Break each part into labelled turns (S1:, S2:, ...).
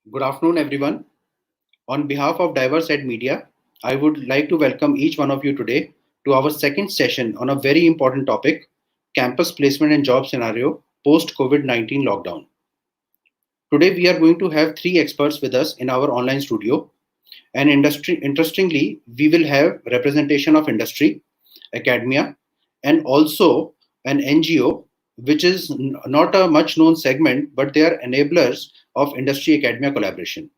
S1: Good afternoon, everyone. On behalf of Diverse Ed Media, I would like to welcome each one of you today to our second session on a very important topic, campus placement and job scenario post COVID-19 lockdown. Today, we are going to have three experts with us in our online studio. And interestingly, we will have representation of industry, academia, and also an NGO, which is not a much known segment, but they are enablers of industry academia collaboration.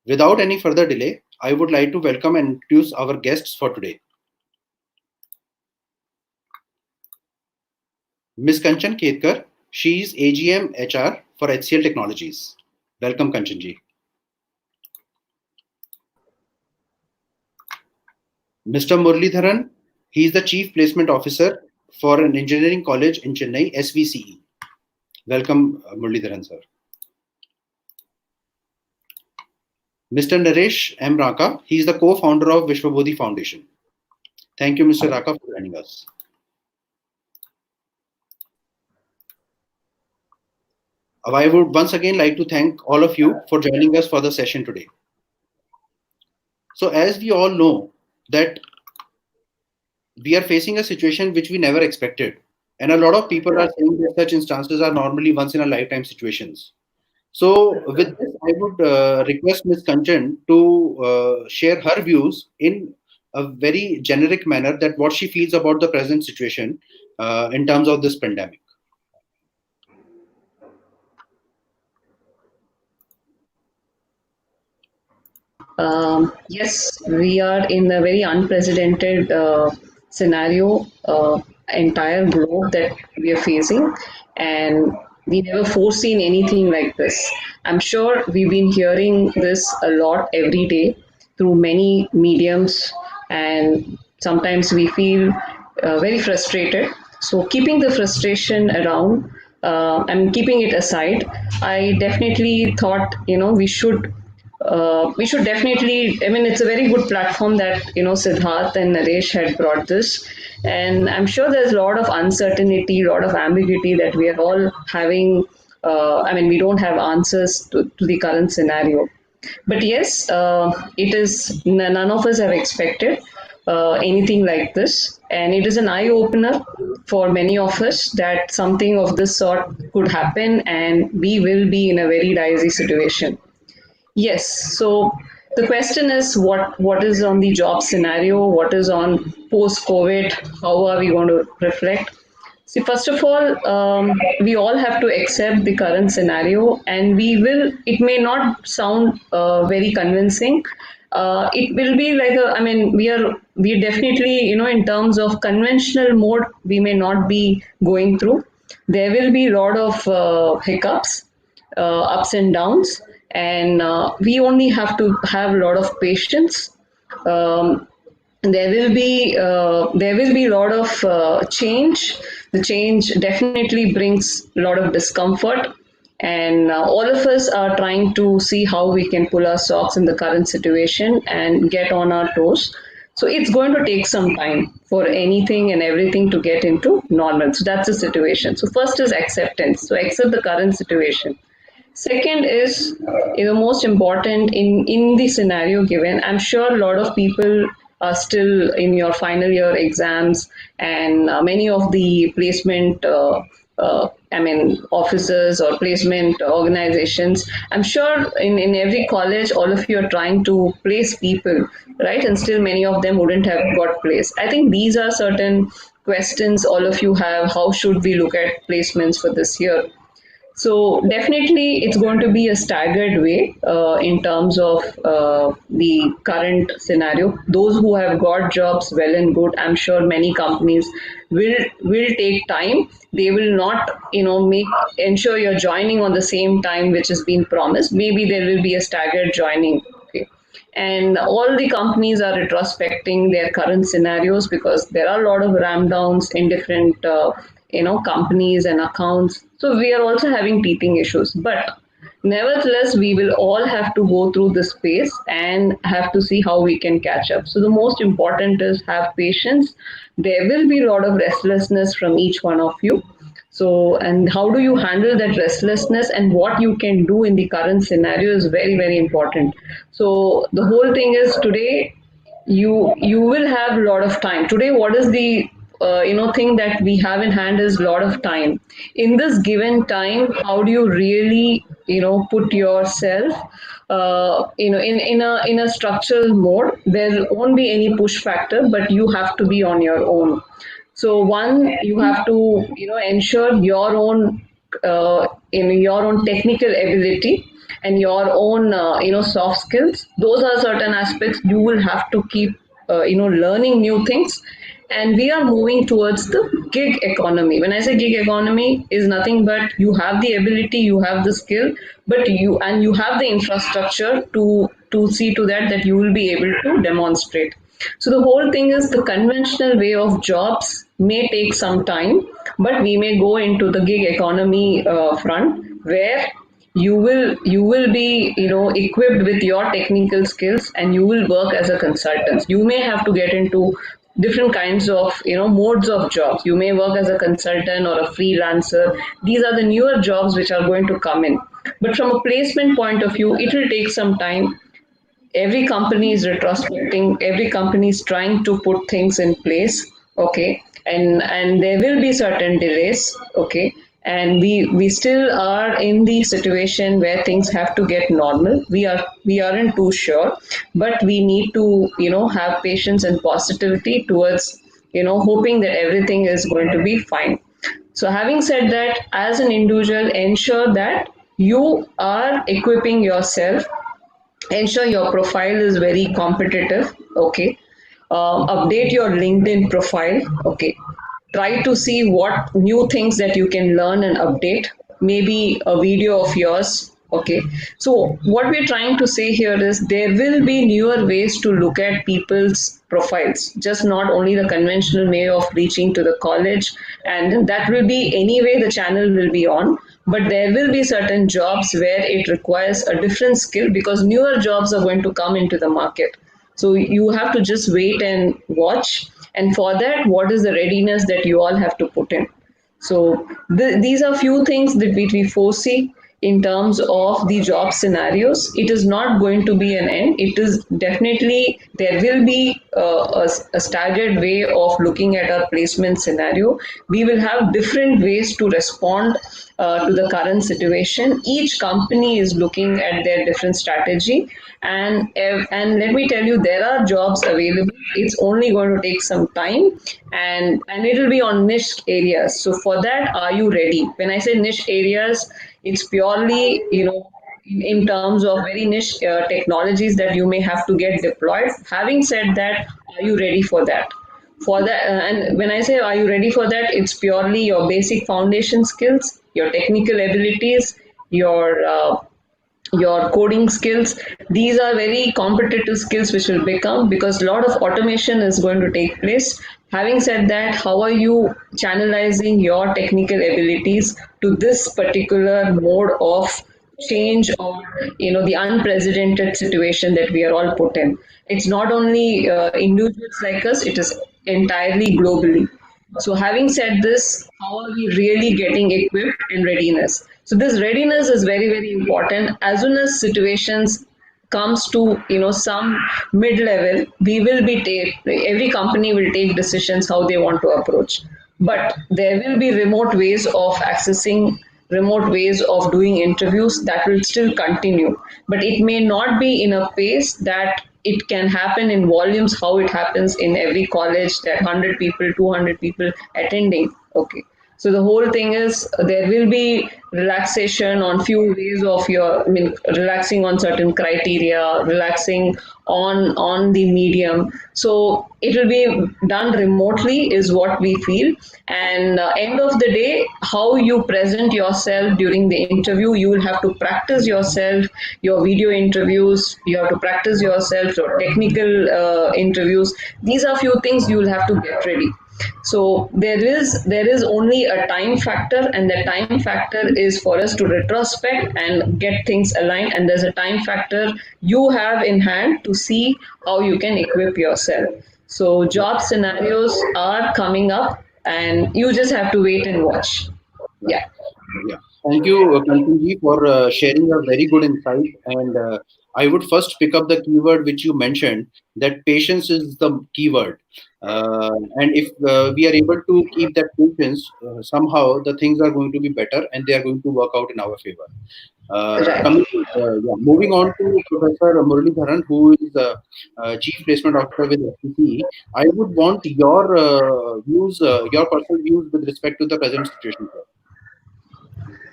S1: Without any further delay, I would like to welcome and introduce our guests for today. Ms. Kanchan Khedkar, she is AGM HR for HCL Technologies. Welcome, Kanchan ji. Mr. Muraleedharan, he is the Chief Placement Officer for an engineering college in Chennai, SVCE. Welcome, Muraleedharan, sir. Mr. Naresh M. Ranka, he is the co-founder of Vishwabodhi Foundation. Thank you, Mr. Ranka, for joining us. I would once again like to thank all of you for joining us for the session today. So as we all know that we are facing a situation which we never expected. And a lot of people are saying that such instances are normally once in a lifetime situations. So with this, I would request Ms. Kanchan to share her views in a very generic manner that what she feels about the present situation in terms of this pandemic.
S2: Yes, we are in a very unprecedented scenario, entire globe that we are facing, and we never foreseen anything like this. I'm sure we've been hearing this a lot every day through many mediums, and sometimes we feel very frustrated. So, keeping the frustration around and keeping it aside, I definitely thought we should definitely. I mean, it's a very good platform that Siddharth and Naresh had brought this, and I'm sure there's a lot of uncertainty, a lot of ambiguity that we are all having. I mean, we don't have answers to the current scenario. But yes, it is none of us have expected anything like this, and it is an eye opener for many of us that something of this sort could happen, and we will be in a very dicey situation. Yes. So the question is what is on the job scenario? What is on post COVID? How are we going to reflect? See, first of all, we all have to accept the current scenario, and we will. It may not sound very convincing. It will be like a. I mean, we definitely in terms of conventional mode, we may not be going through. There will be a lot of hiccups, ups and downs, and we only have to have a lot of patience. Um, there will be a lot of change. The change definitely brings a lot of discomfort, and all of us are trying to see how we can pull our socks in the current situation and get on our toes. So it's going to take some time for anything and everything to get into normal. So that's the situation. So first is acceptance. So accept the current situation. Second is most important in the scenario given. I'm sure a lot of people are still in your final year exams, and many of the placement. I mean, offices or placement organizations. I'm sure in every college, all of you are trying to place people, right? And still, many of them wouldn't have got placed. I think these are certain questions all of you have. How should we look at placements for this year? So definitely, it's going to be a staggered way in terms of the current scenario. Those who have got jobs, well and good. I'm sure many companies will take time. They will not, make ensure you're joining on the same time which has been promised. Maybe there will be a staggered joining. Okay. And all the companies are retrospecting their current scenarios because there are a lot of ram downs in different companies and accounts. So we are also having teething issues, but nevertheless we will all have to go through this phase and have to see how we can catch up. So the most important is have patience. There will be a lot of restlessness from each one of you. So, and how do you handle that restlessness and what you can do in the current scenario is very, very important. So, the whole thing is today you will have a lot of time. Today, what is the thing that we have in hand is a lot of time. In this given time, how do you really put yourself in a structural mode? There won't be any push factor, but you have to be on your own. So one, you have to ensure your own your own technical ability and your own soft skills. Those are certain aspects you will have to keep learning new things. And we are moving towards the gig economy. When I say gig economy, is nothing but you have the ability, you have the skill, but you have the infrastructure to see to that that you will be able to demonstrate. So the whole thing is the conventional way of jobs may take some time, but we may go into the gig economy front where you will be equipped with your technical skills and you will work as a consultant. You may have to get into different kinds of modes of jobs. You may work as a consultant or a freelancer. These are the newer jobs which are going to come in. But from a placement point of view, it will take some time. Every company is retrospecting, every company is trying to put things in place. Okay, and there will be certain delays. Okay, and we still are in the situation where things have to get normal. We aren't too sure, but we need to have patience and positivity towards hoping that everything is going to be fine. So having said that, as an individual, ensure that you are equipping yourself, ensure your profile is very competitive. Okay, update your LinkedIn profile. Okay, try to see what new things that you can learn and update, maybe a video of yours. Okay, so what we're trying to say here is there will be newer ways to look at people's profiles, just not only the conventional way of reaching to the college, and that will be anyway the channel will be on. But there will be certain jobs where it requires a different skill because newer jobs are going to come into the market. So you have to just wait and watch. And for that, what is the readiness that you all have to put in? So these are few things that we foresee in terms of the job scenarios. It is not going to be an end. It is definitely there will be a staggered way of looking at our placement scenario. We will have different ways to respond to the current situation. Each company is looking at their different strategy, and let me tell you, there are jobs available. It's only going to take some time, and it will be on niche areas. So for that, are you ready? When I say niche areas, it's purely in terms of very niche technologies that you may have to get deployed. Having said that, are you ready for that? For that, and when I say are you ready for that, it's purely your basic foundation skills, your technical abilities, your coding skills. These are very competitive skills which will become, because a lot of automation is going to take place. Having said that, how are you channelizing your technical abilities to this particular mode of change, or the unprecedented situation that we are all put in? It's not only individuals like us, it is entirely globally. So, having said this, how are we really getting equipped and readiness? So, this readiness is very, very important. As soon as situations comes to some mid level, we will be every company will take decisions how they want to approach. But there will be remote ways of accessing, remote ways of doing interviews that will still continue, but it may not be in a pace that it can happen in volumes how it happens in every college, that 100 people, 200 people attending. Okay, so the whole thing is there will be relaxation on few ways of your, I mean, relaxing on certain criteria, relaxing on the medium. So it will be done remotely is what we feel. And end of the day, how you present yourself during the interview, you will have to practice yourself, your video interviews, you have to practice yourself, your technical interviews. These are few things you will have to get ready. So there is only a time factor, and the time factor is for us to retrospect and get things aligned. And there's a time factor you have in hand to see how you can equip yourself. So job scenarios are coming up, and you just have to wait and watch.
S1: Right. Yeah. Thank you, Kanchan for sharing a very good insight. And I would first pick up the keyword which you mentioned, that patience is the keyword. And if we are able to keep that patience, somehow the things are going to be better and they are going to work out in our favor.
S2: Right.
S1: Moving on to Professor Muraleedharan, who is Chief Placement Officer with SVCE, I would want your views, your personal views with respect to the present situation, sir.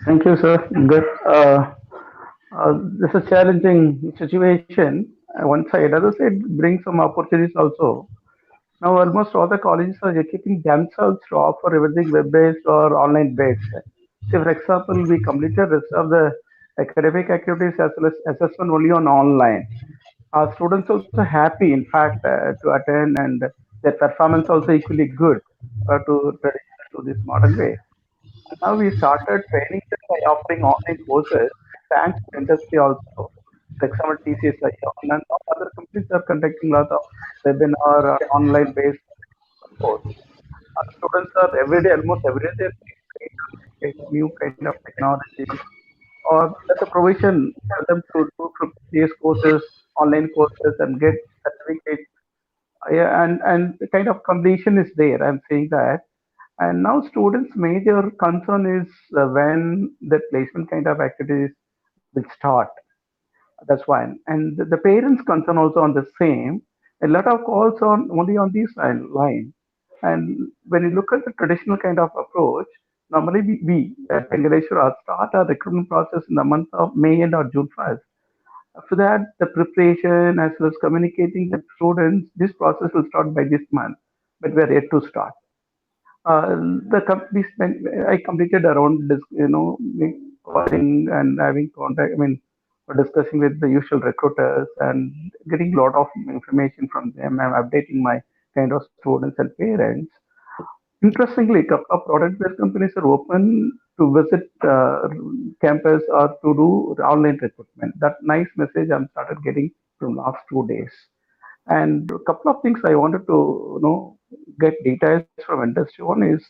S3: Thank you, sir. Good. This is a challenging situation. One side, other side brings some opportunities also. Now, almost all the colleges are equipping themselves to offer everything web-based or online-based. Say, for example, we completed rest of the academic activities as well as assessment only on online. Our students also happy, in fact, to attend, and their performance also equally good to traditional to this modern way. Now we started training them by offering online courses, thanks to industry also. For example, TCSI and other companies are conducting a lot of webinar or online based course. Students are every day, almost every day, they're trained on new kind of technology, or there's a provision for them to do from these courses, online courses, and get certificates. Yeah, and the kind of completion is there. I'm saying that. And now students' major concern is when the placement kind of activities will start. That's one. And the parents' concern also on the same. A lot of calls on only on this line. And when you look at the traditional kind of approach, normally we at Vengadeshwar start our recruitment process in the month of May and or June 1st. After that, the preparation as well as communicating with students, this process will start by this month, but we are yet to start. The company spent, I completed around this, calling and having contact, discussing with the usual recruiters and getting a lot of information from them. I'm updating my kind of students and parents. Interestingly, a couple of product-based companies are open to visit campus or to do online recruitment. That nice message I'm started getting from last 2 days. And a couple of things I wanted to get details from industry. One is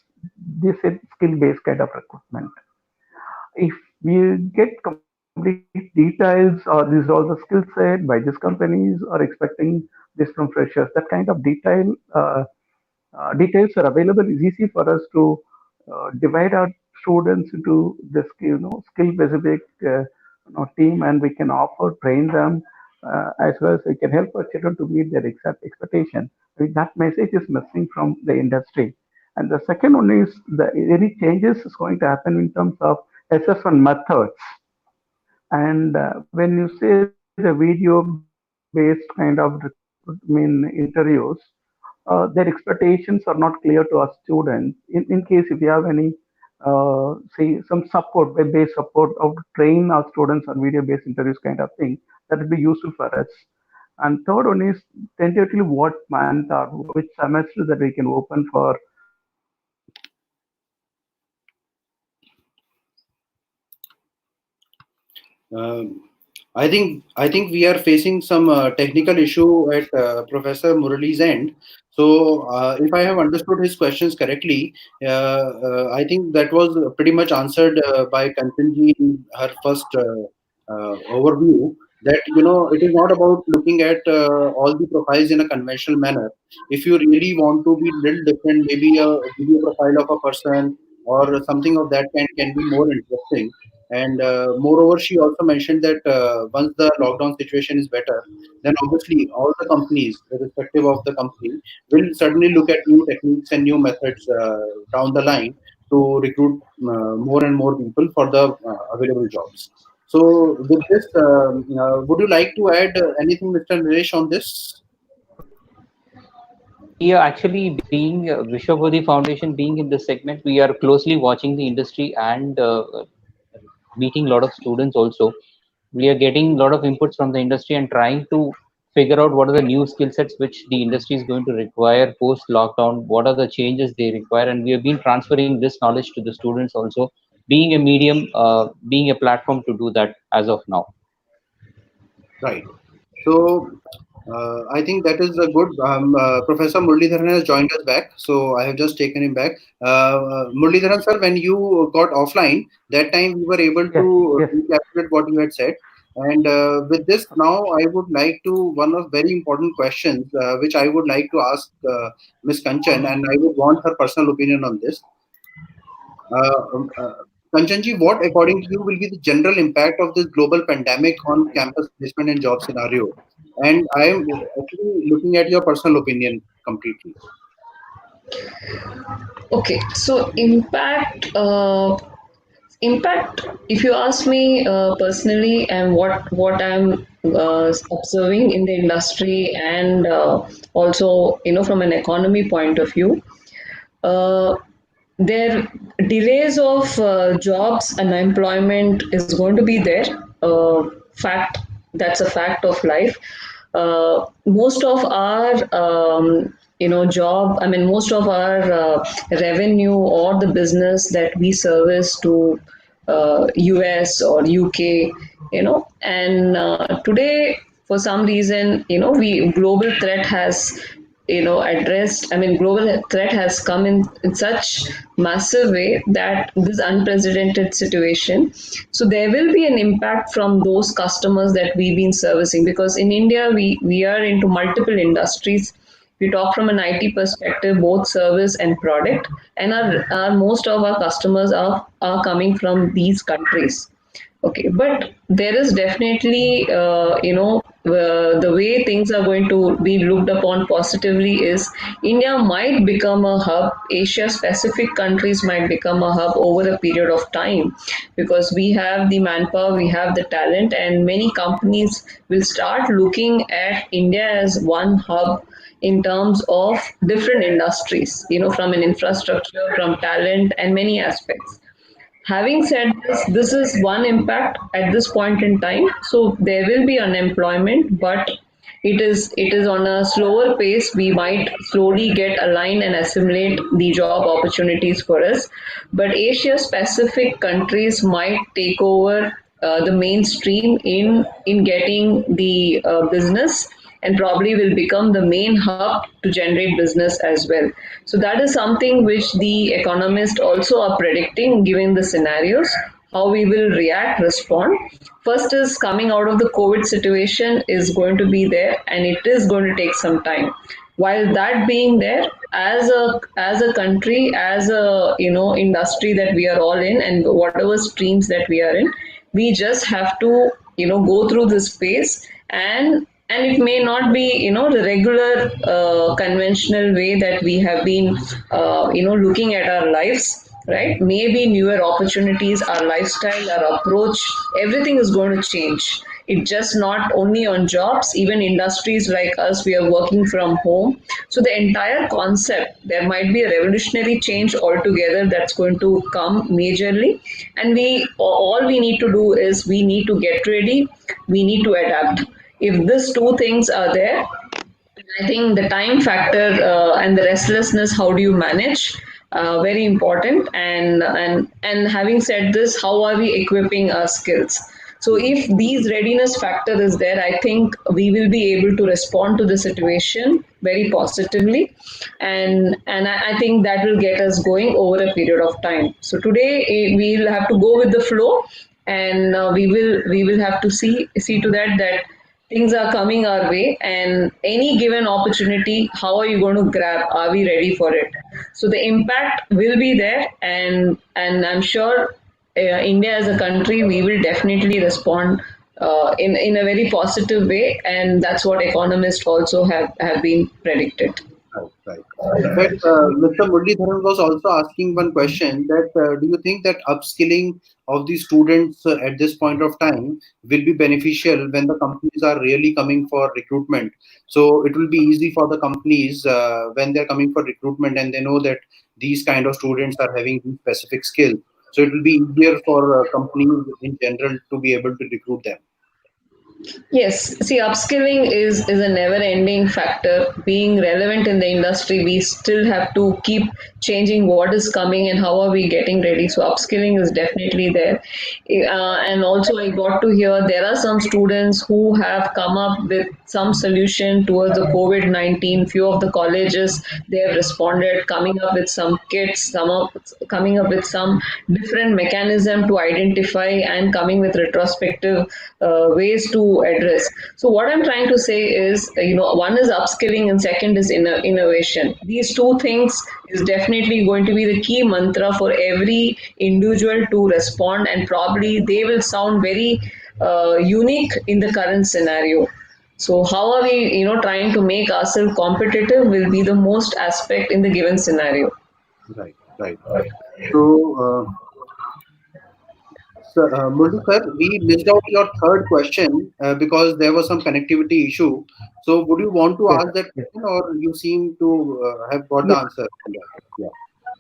S3: they said skill-based kind of recruitment. If we get complete details or these are all the skill set by these companies or expecting this from freshers, that kind of details are available. It's easy for us to divide our students into the skill specific team, and we can offer train them as well as we can help our children to meet their exact expectation. I mean, that message is missing from the industry. And the second one is the any changes is going to happen in terms of assessment methods. And when you say the video-based kind of interviews, their expectations are not clear to our students. In case if you have any, say, some support, web-based support, of train our students on video-based interviews kind of thing, that would be useful for us. And third one is tentatively what month or which semester that we can open for
S1: Um, I think we are facing some technical issue at Professor Murali's end. So if I have understood his questions correctly, I think that was pretty much answered by Kanchanji in her first overview. That it is not about looking at all the profiles in a conventional manner. If you really want to be little different, maybe a video profile of a person or something of that kind can be more interesting. And moreover, she also mentioned that once the lockdown situation is better, then obviously all the companies, irrespective of the company, will certainly look at new techniques and new methods down the line to recruit more and more people for the available jobs. So, with this, would you like to add anything, Mr. Naresh, on this?
S4: We are actually being Vishwabodhi Foundation being in this segment, we are closely watching the industry and meeting a lot of students also. We are getting a lot of inputs from the industry and trying to figure out what are the new skill sets which the industry is going to require post lockdown, what are the changes they require, and we have been transferring this knowledge to the students also, being a medium, being a platform to do that as of now.
S1: Right. So, I think that is a good. Professor Muraleedharan has joined us back, so I have just taken him back. Muraleedharan sir, when you got offline, that time we were able
S3: Yes,
S1: to
S3: yes.
S1: encapsulate what you had said. And with this, now I would like to one of very important questions, which I would like to ask Miss Kanchan, and I would want her personal opinion on this. Uh, um, uh, Kanchanji, what according to you will be the general impact of this global pandemic on campus placement and job scenario? And I am actually looking at your personal opinion completely.
S2: Okay, so impact. If you ask me personally, and what I'm observing in the industry, and also from an economy point of view, uh, there delays of jobs and employment is going to be there. Fact, that's a fact of life. Most of our job, I mean, most of our revenue or the business that we service to US or UK, and today for some reason, we global threat has addressed, I mean, global threat has come in such massive way that this unprecedented situation, so there will be an impact from those customers that we've been servicing, because in India we are into multiple industries. We talk from an IT perspective, both service and product, and our most of our customers are coming from these countries. Okay, but there is definitely, the way things are going to be looked upon positively is India might become a hub, Asia specific countries might become a hub over a period of time, because we have the manpower, we have the talent, and many companies will start looking at India as one hub in terms of different industries, from an infrastructure, from talent, and many aspects. Having said this is one impact at this point in time. So there will be unemployment, but it is on a slower pace. We might slowly get aligned and assimilate the job opportunities for us. But Asia specific countries might take over the mainstream in getting the business, and probably will become the main hub to generate business as well. So that is something which the economists also are predicting, given the scenarios, how we will react, respond. First is coming out of the COVID situation is going to be there, and it is going to take some time. While that being there, as a country, as a industry that we are all in, and whatever streams that we are in, we just have to go through this phase, and it may not be the regular conventional way that we have been looking at our lives, right? Maybe newer opportunities, our lifestyle, our approach, everything is going to change. It's just not only on jobs, even industries like us, we are working from home. So the entire concept, there might be a revolutionary change altogether that's going to come majorly. And all we need to do is we need to get ready, we need to adapt. If these two things are there, I think the time factor and the restlessness, how do you manage? Very important. And having said this, how are we equipping our skills? So if these readiness factor is there, I think we will be able to respond to the situation very positively, and I think that will get us going over a period of time. So today we'll have to go with the flow, and we will have to see to that things are coming our way, and any given opportunity, how are you going to grab, are we ready for it? So the impact will be there, and I'm sure India as a country, we will definitely respond in a very positive way, and that's what economists also have been predicted.
S1: Right, right. In fact, Mr. Muralidharan was also asking one question that do you think that upskilling of the students at this point of time will be beneficial when the companies are really coming for recruitment? So it will be easy for the companies when they're coming for recruitment and they know that these kind of students are having these specific skills. So it will be easier for companies in general to be able to recruit them.
S2: Yes, see, upskilling is a never-ending factor. Being relevant in the industry, we still have to keep changing what is coming and how are we getting ready. So upskilling is definitely there. And also, I got to hear there are some students who have come up with some solution towards the COVID-19. Few of the colleges they have responded, coming up with some kits, coming up with some different mechanism to identify and coming with retrospective ways to address. So what I'm trying to say is, one is upskilling and second is innovation. These two things is definitely going to be the key mantra for every individual to respond, and probably they will sound very unique in the current scenario. So how are we, trying to make ourselves competitive will be the most aspect in the given scenario.
S1: Right, right. So, Murli sir, we missed out your third question because there was some connectivity issue. So, would you want to
S3: Yes,
S1: ask
S3: sir.
S1: that
S3: Yes.
S1: question, or you seem to have got the
S3: Yes,
S1: answer on that? Yeah.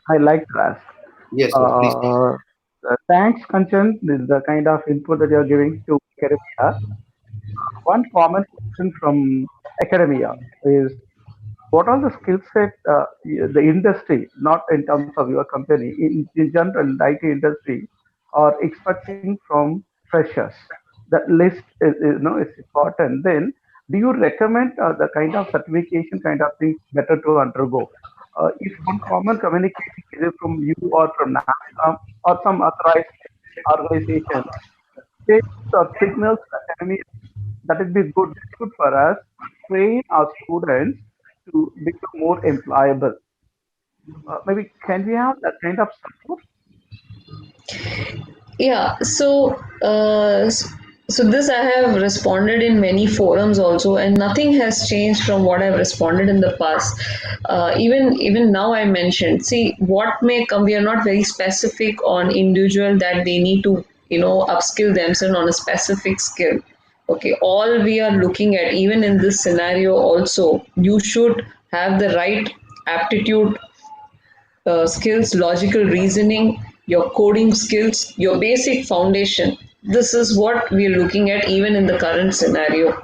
S3: I like to ask.
S1: Yes, yes, please.
S3: Uh, Thanks, Kanchan. This is the kind of input that you're giving to academia. One common question from academia is what are the skill set the industry, not in terms of your company, in general, the IT industry, are expecting from freshers? That list is important. Then, do you recommend the kind of certification kind of things better to undergo? If one common communication either from you or from NASCOM or some authorized organization states or signals academy, that would be good for us to train our students to become more employable. Maybe can we have that kind of support?
S2: Yeah, so this I have responded in many forums also, and nothing has changed from what I've responded in the past. Even now, I mentioned. See, what may come. We are not very specific on individual that they need to upskill themselves on a specific skill. Okay, all we are looking at, even in this scenario, also you should have the right aptitude skills, logical reasoning, your coding skills, your basic foundation. This is what we are looking at even in the current scenario.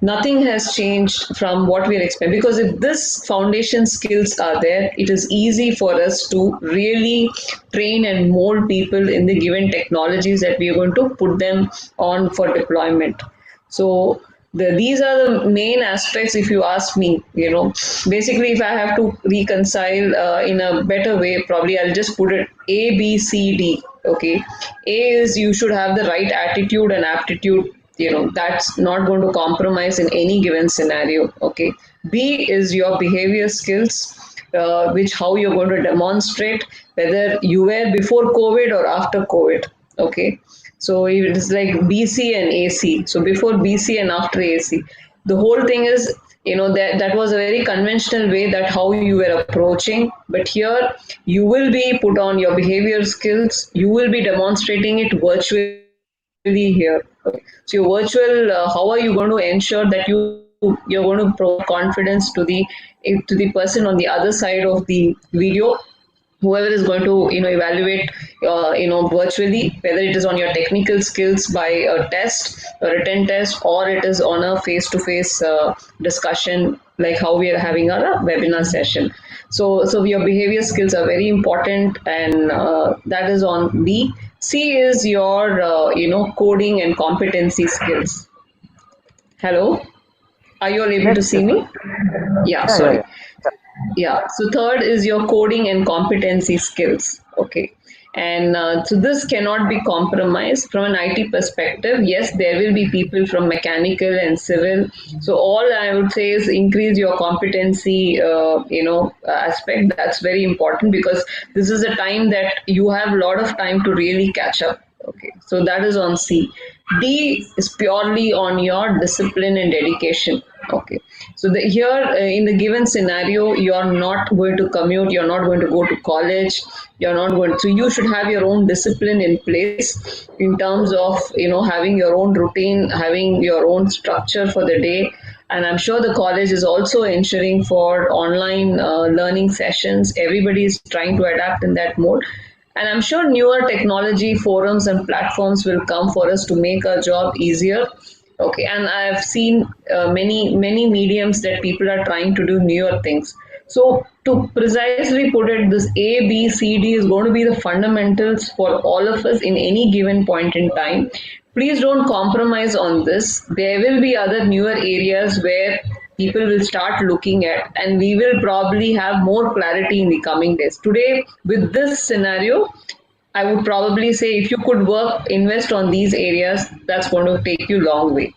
S2: Nothing has changed from what we are expecting, because if this foundation skills are there, it is easy for us to really train and mold people in the given technologies that we are going to put them on for deployment. So these are the main aspects, if you ask me. Basically, if I have to reconcile in a better way, probably I'll just put it A, B, C, D. Okay, A is you should have the right attitude and aptitude. That's not going to compromise in any given scenario. Okay, B is your behavior skills, which how you're going to demonstrate whether you were before COVID or after COVID. Okay, so it is like BC and AC. So before BC and after AC, the whole thing is, that was a very conventional way that how you were approaching. But here you will be put on your behavior skills. You will be demonstrating it virtually here. Okay, so your virtual, how are you going to ensure that you're going to provide confidence to the person on the other side of the video, whoever is going to evaluate virtually, whether it is on your technical skills by a test, a written test, or it is on a face to face discussion like how we are having our webinar session. So your behavior skills are very important, and that is on B. C is your coding and competency skills. Hello, are you all able
S3: Yes,
S2: to
S3: yes,
S2: see
S3: sir.
S2: me? Yeah,
S3: Yeah, yeah,
S2: sorry.
S3: yeah.
S2: Yeah, so third is your coding and competency skills. Okay, and so this cannot be compromised from an IT perspective. Yes, there will be people from mechanical and civil. So all I would say is increase your competency, aspect. That's very important, because this is a time that you have a lot of time to really catch up. Okay, so that is on C. D is purely on your discipline and dedication. Okay, so here in the given scenario, you are not going to commute, you're not going to go to college, you're not going. So you should have your own discipline in place in terms of having your own routine, having your own structure for the day. And I'm sure the college is also ensuring for online learning sessions. Everybody is trying to adapt in that mode. And I'm sure newer technology forums and platforms will come for us to make our job easier. Okay, and I've seen many mediums that people are trying to do newer things. So to precisely put it, this A, B, C, D is going to be the fundamentals for all of us in any given point in time. Please don't compromise on this. There will be other newer areas where people will start looking at, and we will probably have more clarity in the coming days. Today, with this scenario, I would probably say if you could invest on these areas, that's going to take you long way.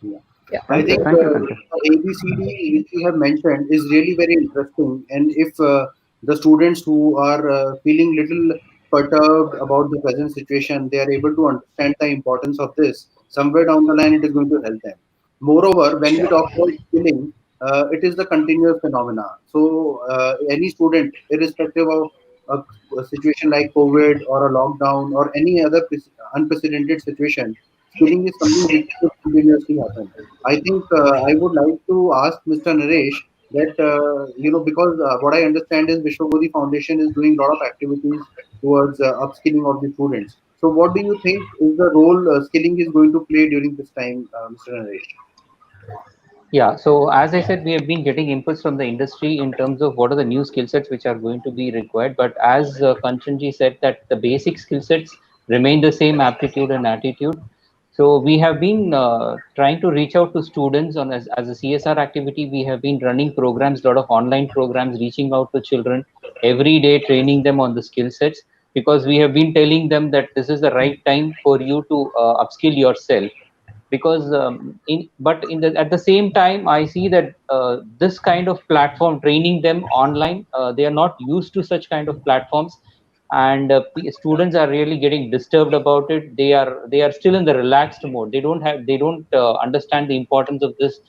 S1: Yeah.
S2: Yeah.
S1: I think
S3: Thank you, Kanchan.
S1: ABCD, which you have mentioned, is really very interesting. And if the students who are feeling little perturbed about the present situation, they are able to understand the importance of this, somewhere down the line, it is going to help them. Moreover, when we
S2: Sure.
S1: talk about skilling, it is the continuous phenomena. So, any student, irrespective of a situation like COVID or a lockdown or any other unprecedented situation, skilling is something which should continuously happen. I think I would like to ask Mr. Naresh that because what I understand is Vishwabodhi Foundation is doing a lot of activities towards upskilling of the students. So, what do you think is the role skilling is going to play during this time, Mr. Naresh?
S4: Yeah, so as I said, we have been getting inputs from the industry in terms of what are the new skill sets which are going to be required. But as Kanchanji said, that the basic skill sets remain the same, aptitude and attitude. So we have been trying to reach out to students on as a CSR activity. We have been running programs, a lot of online programs, reaching out to children every day, training them on the skill sets, because we have been telling them that this is the right time for you to upskill yourself. Because in the at the same time, I see that this kind of platform, training them online, they are not used to such kind of platforms, and students are really getting disturbed about it. They are still in the relaxed mode. They don't understand the importance of this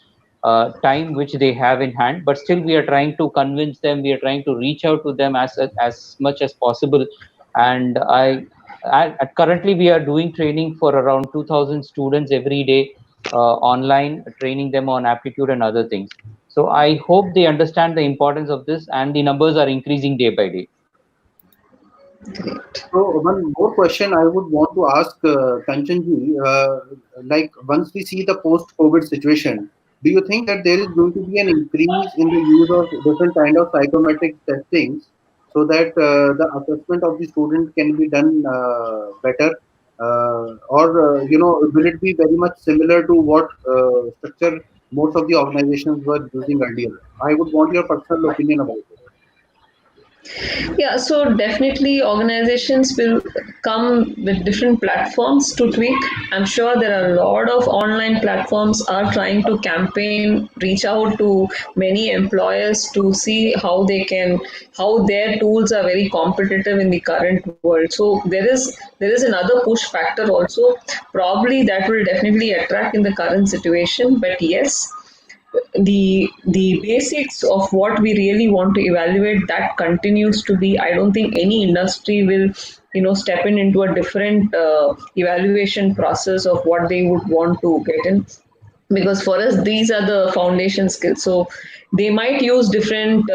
S4: time which they have in hand. But still we are trying to convince them, we are trying to reach out to them as much as possible. And currently we are doing training for around 2000 students every day, online, training them on aptitude and other things. So I hope they understand the importance of this, and the numbers are increasing day by day.
S2: Great.
S1: So one more question I would want to ask Kanchanji, like once we see the post-COVID situation, do you think that there is going to be an increase in the use of different kind of psychometric testings so that the assessment of the student can be done better, or will it be very much similar to what structure most of the organizations were using earlier? I would want your personal opinion about it.
S2: Yeah, so definitely organizations will come with different platforms to tweak. I'm sure there are a lot of online platforms are trying to campaign, reach out to many employers to see how their tools are very competitive in the current world. So there is another push factor also. Probably that will definitely attract in the current situation. But yes, the basics of what we really want to evaluate, that continues to be. I don't think any industry will step into a different evaluation process of what they would want to get in, because for us these are the foundation skills. So they might use different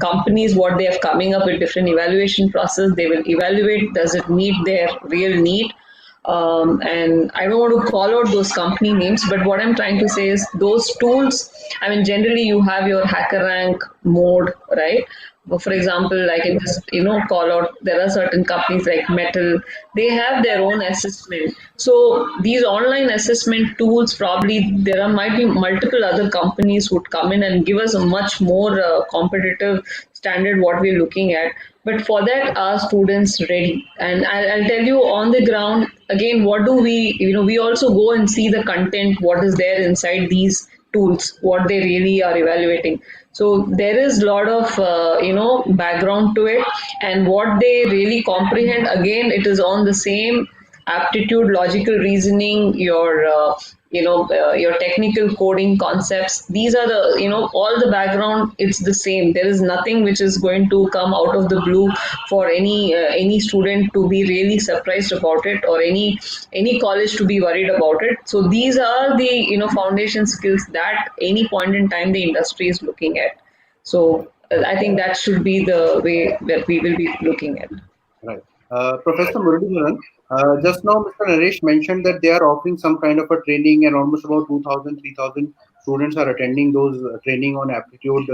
S2: companies, what they have coming up with different evaluation process. They will evaluate, does it meet their real need. And I don't want to call out those company names, but what I'm trying to say is those tools. I mean, generally you have your hacker rank mode, right? But for example, I can just call out. There are certain companies like Metal. They have their own assessment. So these online assessment tools, probably there might be multiple other companies would come in and give us a much more competitive standard what we're looking at. But for that, are students ready? And I'll tell you on the ground again. What do we? We also go and see the content. What is there inside these tools? What they really are evaluating. So there is a lot of background to it, and what they really comprehend. Again, it is on the same aptitude, logical reasoning, your technical coding concepts. These are the all the background. It's the same. There is nothing which is going to come out of the blue for any student to be really surprised about it, or any college to be worried about it. So these are the foundation skills that any point in time the industry is looking at. So I think that should be the way that we will be looking at.
S1: Right. Professor Muraleedharan, just now Mr. Naresh mentioned that they are offering some kind of a training, and almost about 2,000, 3,000 students are attending those training on aptitude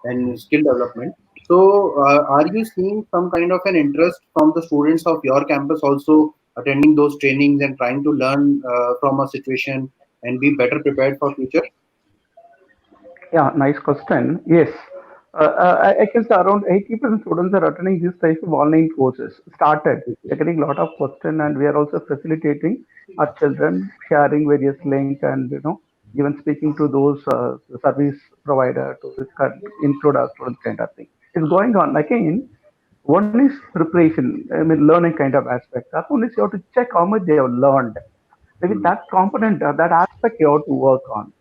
S1: and skill development. So, are you seeing some kind of an interest from the students of your campus also attending those trainings and trying to learn from a situation and be better prepared for future?
S3: Yeah, nice question. Yes. I can say around 80% students are attending this type of online courses. Started. We're getting a lot of question and we are also facilitating our children, sharing various link and, even speaking to those service provider to include our students kind of thing. It's going on. Again, one is preparation, I mean, learning kind of aspect. That one is you have to check how much they have learned. Maybe
S1: Hmm.
S3: that component, that aspect you have to work on.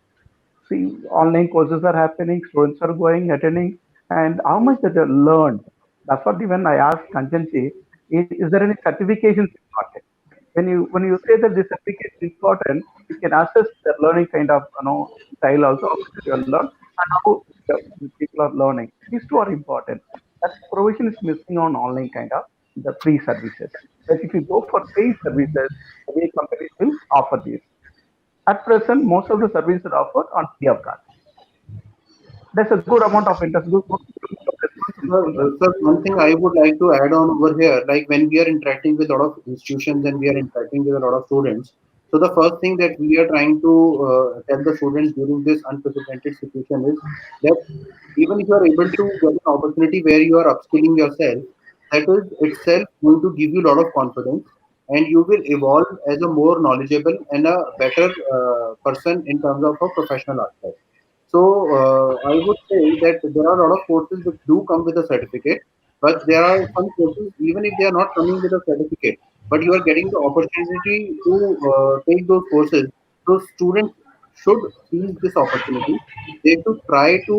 S3: See, online courses are happening, students are going, attending, and how much that they learned. That's what even I asked Kanchan, is there any certifications important? When you say that the certificate is important, you can assess the learning kind of style also, how much you have learned and how the people are learning. These two are important. That provision is missing on online kind of the free services. But if you go for paid services, many companies will offer this. At present, most of the services are offered on free of cost. There's a good amount of interest, good amount of response from students.
S1: Sir, one thing I would like to add on over here, like when we are interacting with a lot of institutions and we are interacting with a lot of students, so the first thing that we are trying to tell the students during this unprecedented situation is that even if you are able to get an opportunity where you are upskilling yourself, that is itself going to give you a lot of confidence and you will evolve as a more knowledgeable and a better person in terms of a professional aspect. So I would say that there are a lot of courses which do come with a certificate, but there are some courses even if they are not coming with a certificate, but you are getting the opportunity to take those courses. So students should seize this opportunity. They should try to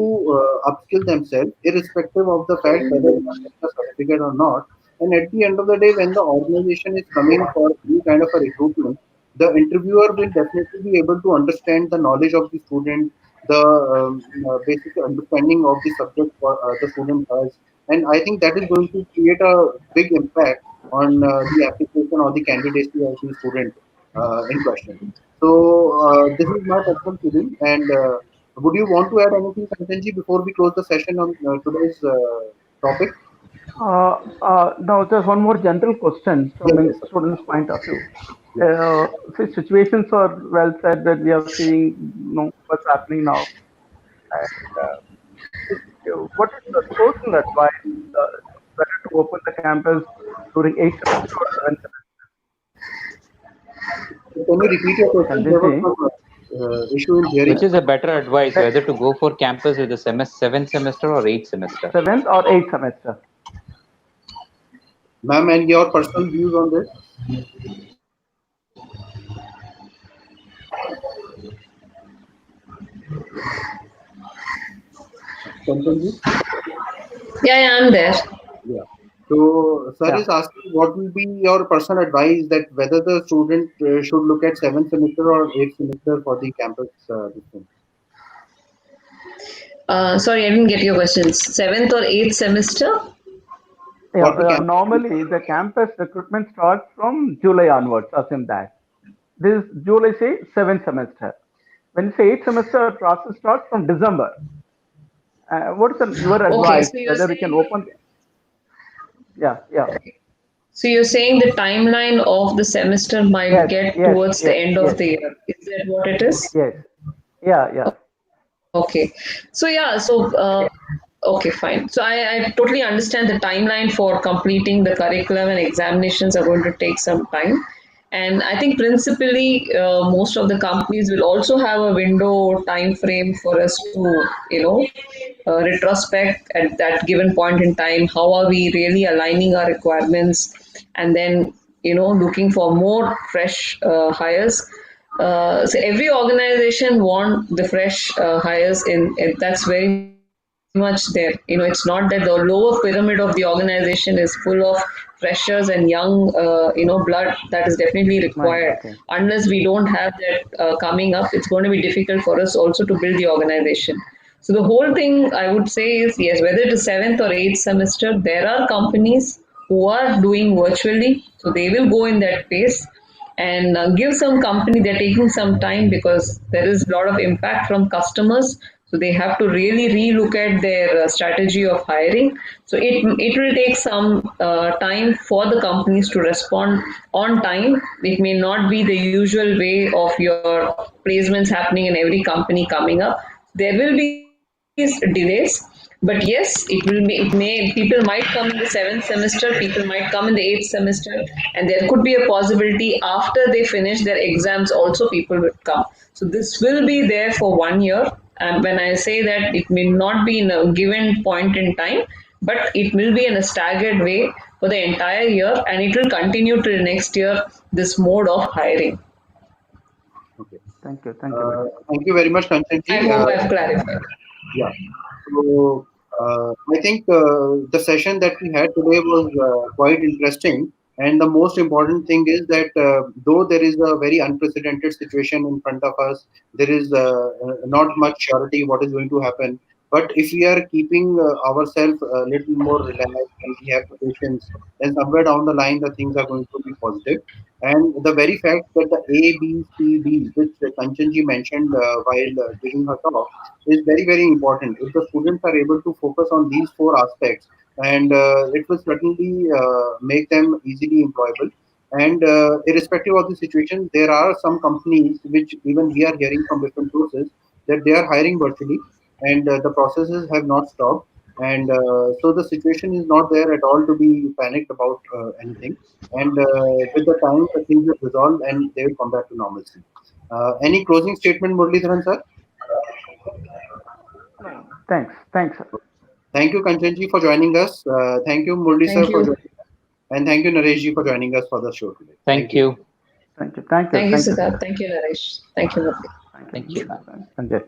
S1: upskill themselves, irrespective of the fact whether they are getting a certificate or not. And at the end of the day, when the organization is coming for any kind of a recruitment, the interviewer will definitely be able to understand the knowledge of the student, the basic understanding of the subject the student has, and I think that is going to create a big impact on the application or the candidacy of the student in question. So this is my personal feeling, and would you want to add anything, Kanchanji, before we close the session on today's topic?
S3: Now, there's one more general question
S1: Yes,
S3: from a
S1: yes, sir.
S3: student's point of view.
S1: Yeah.
S3: See, situations are well said that we are seeing, what's happening now. And, what is the social advice? Whether to open the campus during 8th semester or 7th
S1: So can you repeat your question?
S3: semester?
S1: There was
S3: Kanjanji,
S1: some issue in hearing.
S4: Which is a better advice,
S3: that
S4: whether to go for campus with the seventh semester or eighth semester?
S3: 7th or 8th semester?
S1: Ma'am, and your personal views on this? Kanchanji?
S2: Yeah, I'm there.
S1: Yeah. So, sir
S3: Yeah.
S1: is asking what will be your personal advice that whether the student should look at seventh semester or eighth semester for the campus this thing.
S2: Sorry, I didn't get your questions. Seventh or eighth semester?
S3: Yeah,
S1: For the campus.
S3: normally the campus recruitment starts from July onwards, assume that. This July, say, 7th semester. When you say 8th semester, process starts from December. What is your
S2: Okay,
S3: advice?
S2: so you're
S3: Whether we can
S2: saying
S3: open? Yeah, yeah.
S2: so you're saying the timeline of the semester might
S3: Yes,
S2: get
S3: yes,
S2: towards the
S3: yes,
S2: end
S3: yes,
S2: of the year. Is that what it is?
S3: yes. Yeah, yeah.
S2: Okay. So yeah, okay, fine. So I totally understand the timeline for completing the curriculum and examinations are going to take some time. And I think principally most of the companies will also have a window time frame for us to, retrospect at that given point in time. How are we really aligning our requirements? And then, looking for more fresh hires. So every organization want the fresh hires that's very much there. It's not that the lower pyramid of the organization is full of freshers and young blood that is definitely required.
S3: Mind, okay.
S2: Unless we don't have that coming up, it's going to be difficult for us also to build the organization. So the whole thing I would say is, yes, whether it is seventh or eighth semester, there are companies who are doing virtually. So they will go in that pace and give some company, they're taking some time because there is a lot of impact from customers. So they have to really relook at their strategy of hiring. So it will take some time for the companies to respond on time. It may not be the usual way of your placements happening in every company coming up. There will be delays, but yes, people might come in the seventh semester, people might come in the eighth semester, and there could be a possibility after they finish their exams also people would come. So this will be there for 1 year. And when I say that, it may not be in a given point in time, but it will be in a staggered way for the entire year, and it will continue till next year, this mode of hiring.
S1: Okay.
S3: Thank you, madam.
S1: Thank you very much,
S2: I
S1: Kanchanji.
S2: hope I've clarified.
S1: Yeah. So I think the session that we had today was quite interesting. And the most important thing is that though there is a very unprecedented situation in front of us, there is not much surety what is going to happen. But if we are keeping ourselves a little more relaxed and we have the patience, then somewhere down the line the things are going to be positive. And the very fact that the A, B, C, D, which Kanchanji mentioned while giving her talk, is very, very important. If the students are able to focus on these four aspects, and it will certainly make them easily employable. And irrespective of the situation, there are some companies which even we are hearing from different sources that they are hiring virtually, and the processes have not stopped. And so the situation is not there at all to be panicked about anything. And with the time, the things will resolve and they will come back to normalcy. Any closing statement, Muraleedharan sir?
S3: No, thanks.
S1: Thank you, Kanchanji, for joining us. Thank you, Murli sir,
S2: Thank
S1: for
S2: you.
S1: joining us. And thank you, Nareshji, for joining us for the show today. Thank
S4: Thank
S1: you.
S4: you.
S3: Thank you,
S2: Thank you,
S3: thank you,
S2: Siddharth. Thank you, Naresh. Thank you, Murli.
S3: thank
S4: Thank
S3: you,
S4: you.
S3: Sanjay.